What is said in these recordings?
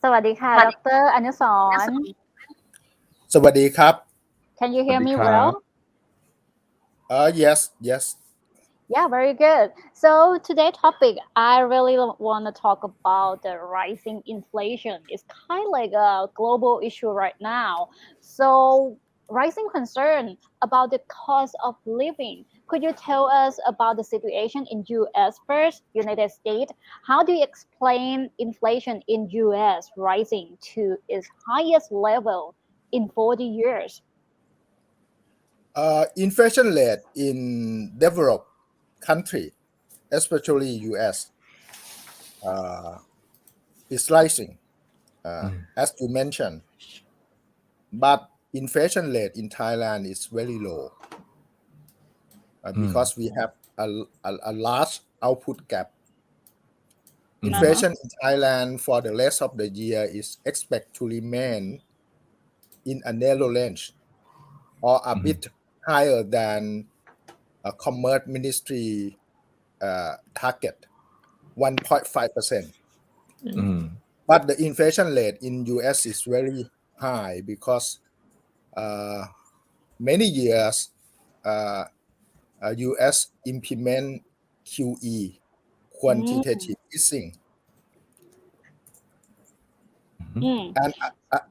สวัสดีค่ะดร.อนุสรณ์ สวัสดีครับ Can you hear me well? Yes. Yeah, very good. So today's topic, I really want to talk about the rising inflation. It's kind of like a global issue right now. So rising concern about the cost of living. Could you tell us about the situation in US first, United States? How do you explain inflation in US rising to its highest level in 40 years? Inflation rate in developed country, especially US, is rising, as you mentioned. But inflation rate in Thailand is very low because we have a large output gap. Inflation in Thailand for the rest of the year is expected to remain in a narrow range or a bit higher than a Commerce Ministry target 1.5%. But the inflation rate in US is very high because many years US implement QE, quantitative easing, and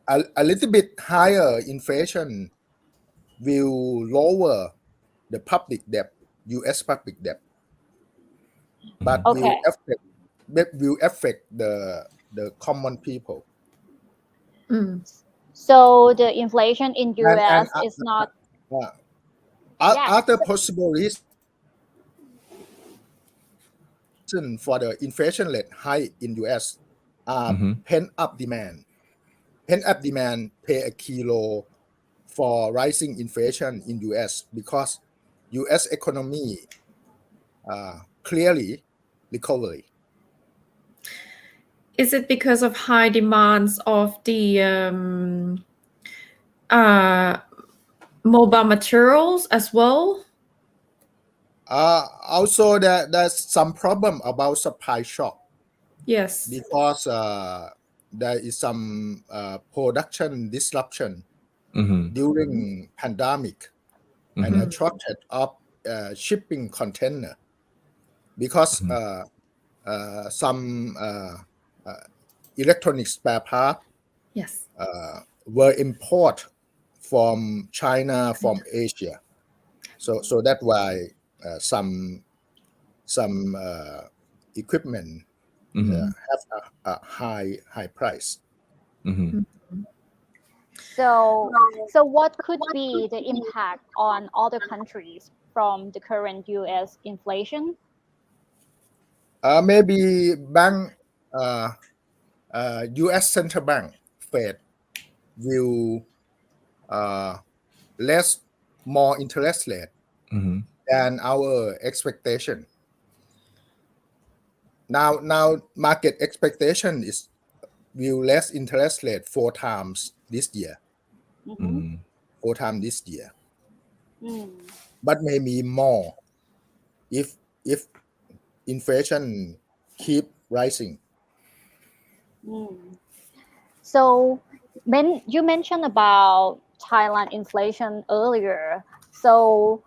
a little bit higher inflation will lower the public debt, US public debt, but will affect the common people. So the inflation in US is not. Other possible reason for the inflation rate high in US are pent-up demand. Pent-up demand play a key role for rising inflation in US because US economy clearly recovery. Is it because of high demands of the mobile materials as well? Also, there's some problem about supply shock. Yes. Because there is some production disruption during pandemic and a shortage of shipping container because some electronic spare parts were imported from China, from Asia. So that's why some equipment have a high price. So what could be the impact on other countries from the current US inflation? Maybe US Central Bank Fed will less more interest rate than our expectation. Now market expectation is will less interest rate 4 times this year. 4 times this year. But maybe more if inflation keep rising. So you mentioned about Thailand inflation earlier. So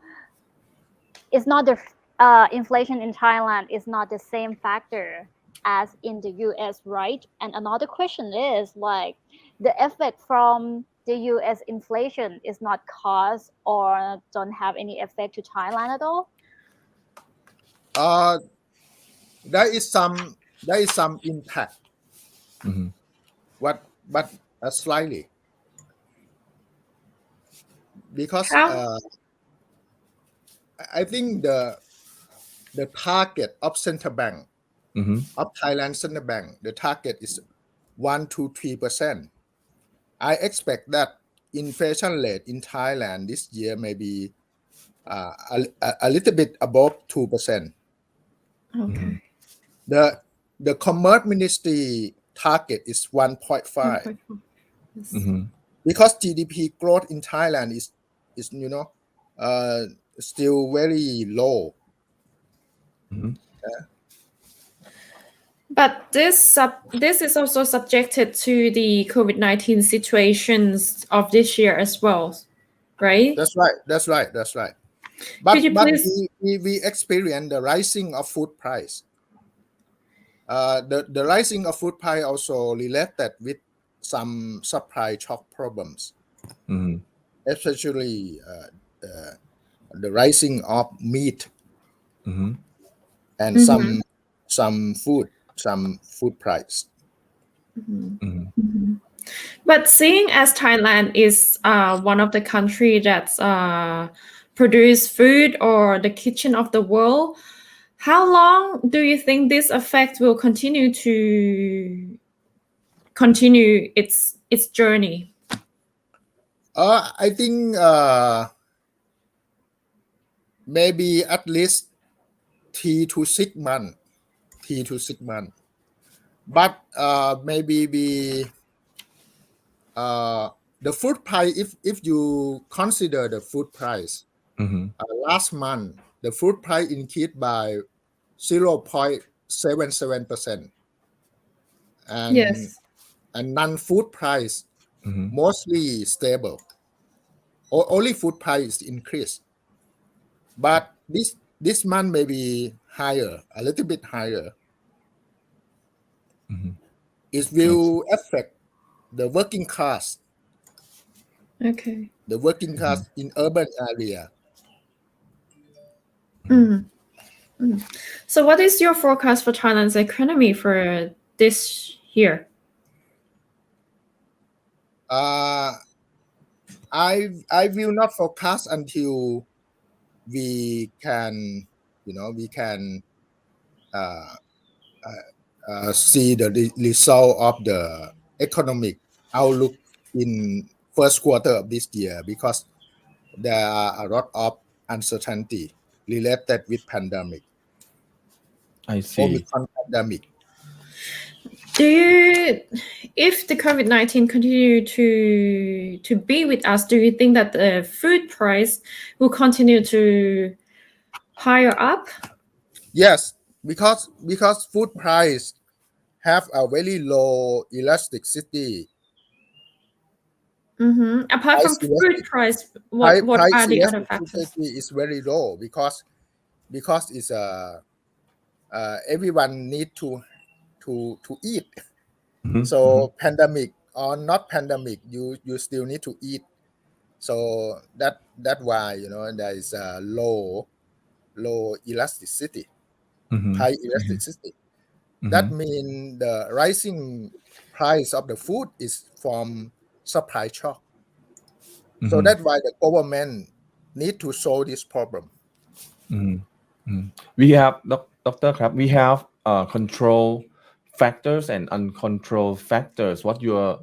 it's not the inflation in Thailand is not the same factor as in the US, right? And another question is like the effect from the US inflation is not caused or don't have any effect to Thailand at all? There is some impact, but slightly, because I think the target of central bank of Thailand Central Bank, the target is 1 to 3%. I expect that inflation rate in Thailand this year may be a little bit above 2%. Okay. The Commerce Ministry target is 1.5. Because GDP growth in Thailand is still very low. But this is also subjected to the COVID-19 situations of this year as well, right? That's right. That's right. That's right. Could you But please? we experience the rising of food price. The rising of food price also related with some supply shock problems, Mhm. especially the rising of meat Mhm. and Mhm, some food price. mhm, Mhm. mhm. But seeing as Thailand is one of the country that's produce food or the kitchen of the world, how long do you think this effect will continue its journey? I think maybe at least 3 to 6 months. 3 to 6 months. But maybe uh, the food price, if you consider the food price, Mhm. last month the food price increased by 0.77%, and Yes. non-food price Mhm. mostly stable. Only food price increased, but this month may be higher, a little bit higher. Mhm. It I see. will affect the working class, Okay. Mhm. in urban area. Mhm. Mm, mm. So, what is your forecast for Thailand's economy for this year? Uh, I will not forecast until we can, we can uh, see the result of the economic outlook in first quarter of this year, because there are a lot of uncertainty related with pandemic, I see. Omicron pandemic. Do you, if the COVID-19 continue to be with us, do you think that the food price will continue to higher up? Yes, because food price have a very low elasticity. Apart from Price food elastic price, price, what price are the other factors? elasticity is very low, because it's everyone need to eat. Mhm. Mhm. So pandemic or not pandemic, you still need to eat. So that why there is a low elasticity, Mhm. high elasticity. That Mhm. means the rising price of the food is from supply shock. So Mhm. that's why the government need to solve this problem. Mhm. Mhm. We have, Doctor, we have control factors and uncontrolled factors. What your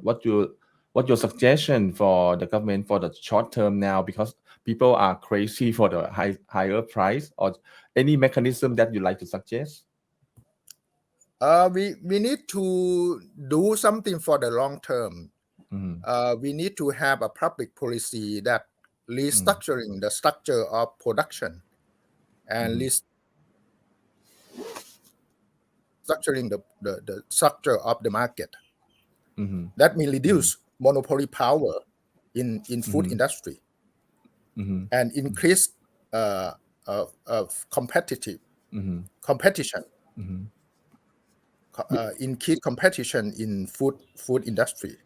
suggestion for the government for the short term now, because people are crazy for the higher price, or any mechanism that you like to suggest? We need to do something for the long term. Mhm. We need to have a public policy that Mhm. restructuring the structure of production and Mhm. restructuring the structure of the market. Mhm. That may Mhm. reduce monopoly power in food Mhm. industry Mhm. and increase of Mhm. competition, Mhm. increase competition in food industry.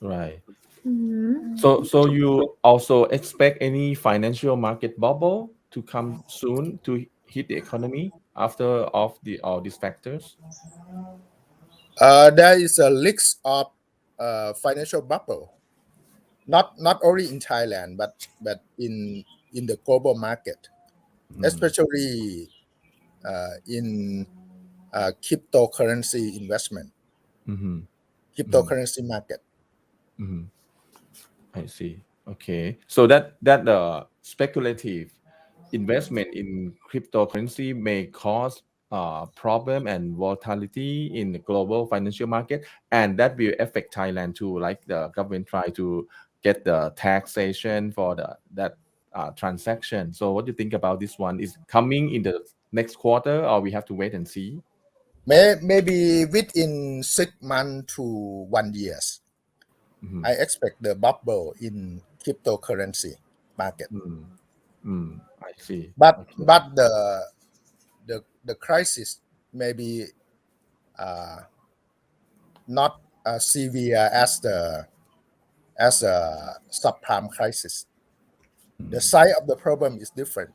Right. Mhm. So you also expect any financial market bubble to come soon to hit the economy after all these factors? There is a list of financial bubble, not only in Thailand, but in the global market, Mhm. especially in cryptocurrency investment, Mhm. Mhm. cryptocurrency market. Mhm. I see. Okay. So that the speculative investment in cryptocurrency may cause problem and volatility in the global financial market, and that will affect Thailand too. Like the government try to get the taxation for that transaction. So what do you think about this one? Is coming in the next quarter, or we have to wait and see? maybe within 6 months to 1 years, I expect the bubble in cryptocurrency market. I see. But Okay. but the crisis may be not as severe as the subprime crisis. The size of the problem is different.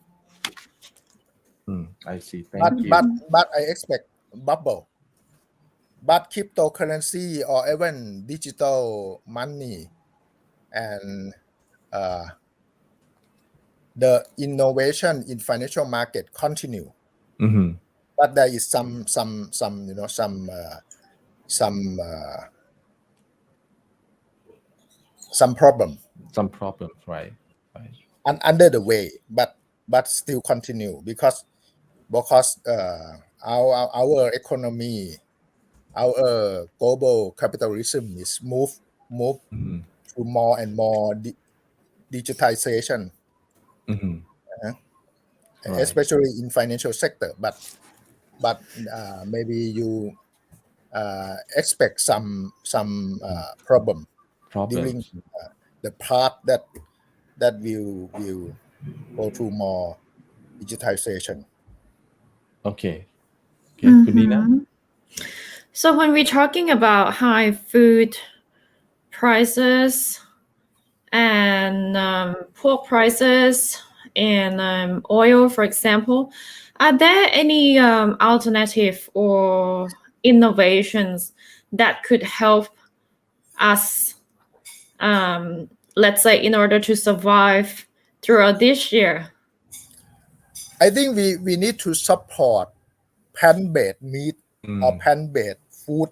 I see. But Thank but you. but I expect bubble. But cryptocurrency or even digital money and the innovation in financial market continue. But there is some problem Some problems, right? Right. and under the way, but still continue because our economy, our global capitalism is move to more and more digitization, Right. especially in financial sector. But maybe you expect some problem during Problems. the part that will go to more digitization. Okay. Kunina? So when we're talking about high food prices and pork prices and oil, for example, are there any alternative or innovations that could help us, let's say, in order to survive throughout this year? I think we need to support plant-based meat or plant-based food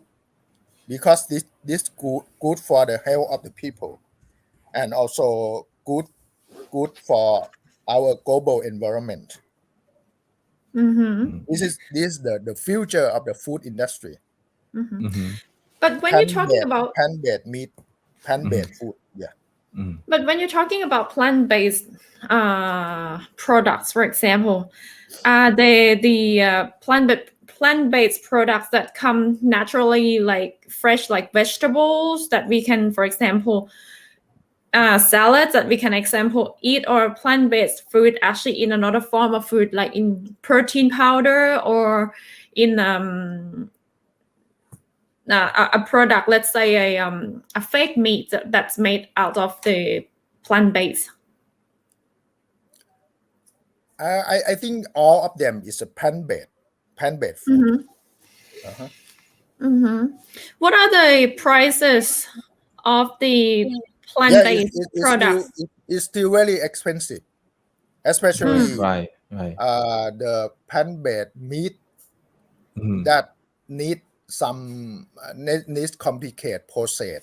because this good for the health of the people and also good for our global environment. This is the future of the food industry. But when you're talking about Plant-based meat, plant-based food. Yeah. But when you're talking about plant-based products, for example, are they the plant-based products that come naturally, like fresh, like vegetables that we can, for example, salads that we can, example, eat, or plant-based food actually in another form of food, like in protein powder or in a product, let's say a fake meat that's made out of the plant-based. I think all of them is a plant-based food. What are the prices of the plant-based products? It's still very expensive, especially Right. the plant-based meat that need some needs complicated process.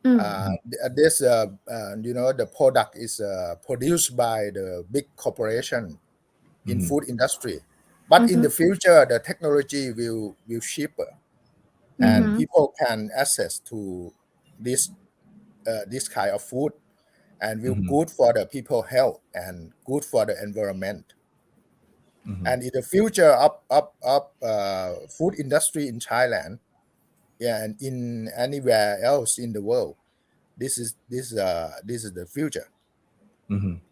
This the product is produced by the big corporation in food industry, but in the future the technology will cheaper and people can access to this kind of food and will good for the people health and good for the environment. And in the future of food industry in Thailand, and in anywhere else in the world, this is the future. Okay.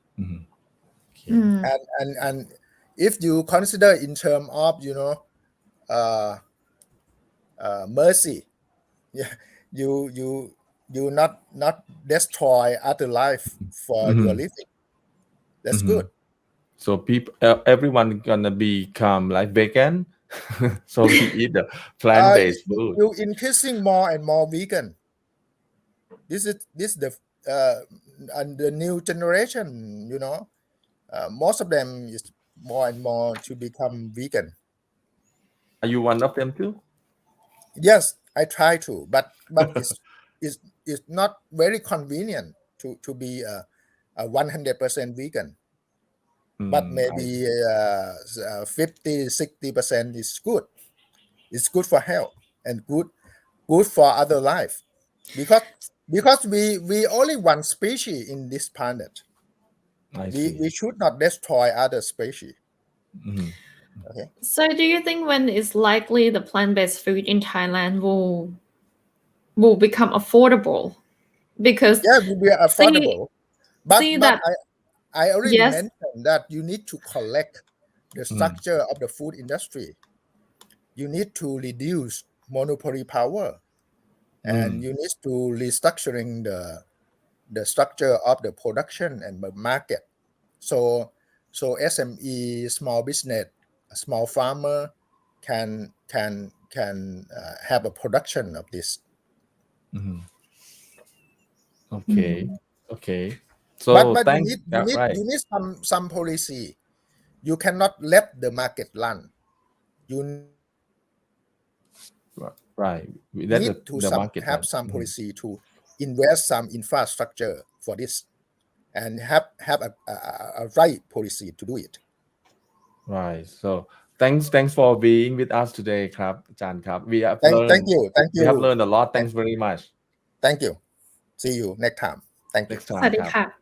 And if you consider in terms of mercy, yeah, you not destroy other life for your living. That's good. So people, everyone gonna become like vegan. So we eat the plant-based food. You increasing more and more vegan. This is the and the new generation. Most of them is more and more to become vegan. Are you one of them too? Yes, I try to, but it's not very convenient to be a 100% vegan. But maybe 50-60% is good. It's good for health and good for other life, because we only one species in this planet. I see. We should not destroy other species. Okay. So do you think when it's likely the plant-based food in Thailand will become affordable? Because Yeah, it will be affordable. But that I already yes, mentioned that you need to collect the structure of the food industry. You need to reduce monopoly power, and you need to restructuring the structure of the production and the market. So SME, small business, a small farmer can have a production of this. Okay. Okay. So But thanks. Yeah, right. you need some policy. You cannot let the market run. You Right. Let need to the market have run. some policy to invest some infrastructure for this, and have a right policy to do it. Right. So thanks for being with us today ครับอาจารย์ครับ we have Thank you learned a lot. Thanks very much. Thank you. See you next time. Thank you. Next สวัส time ดี ครับ ค่ะ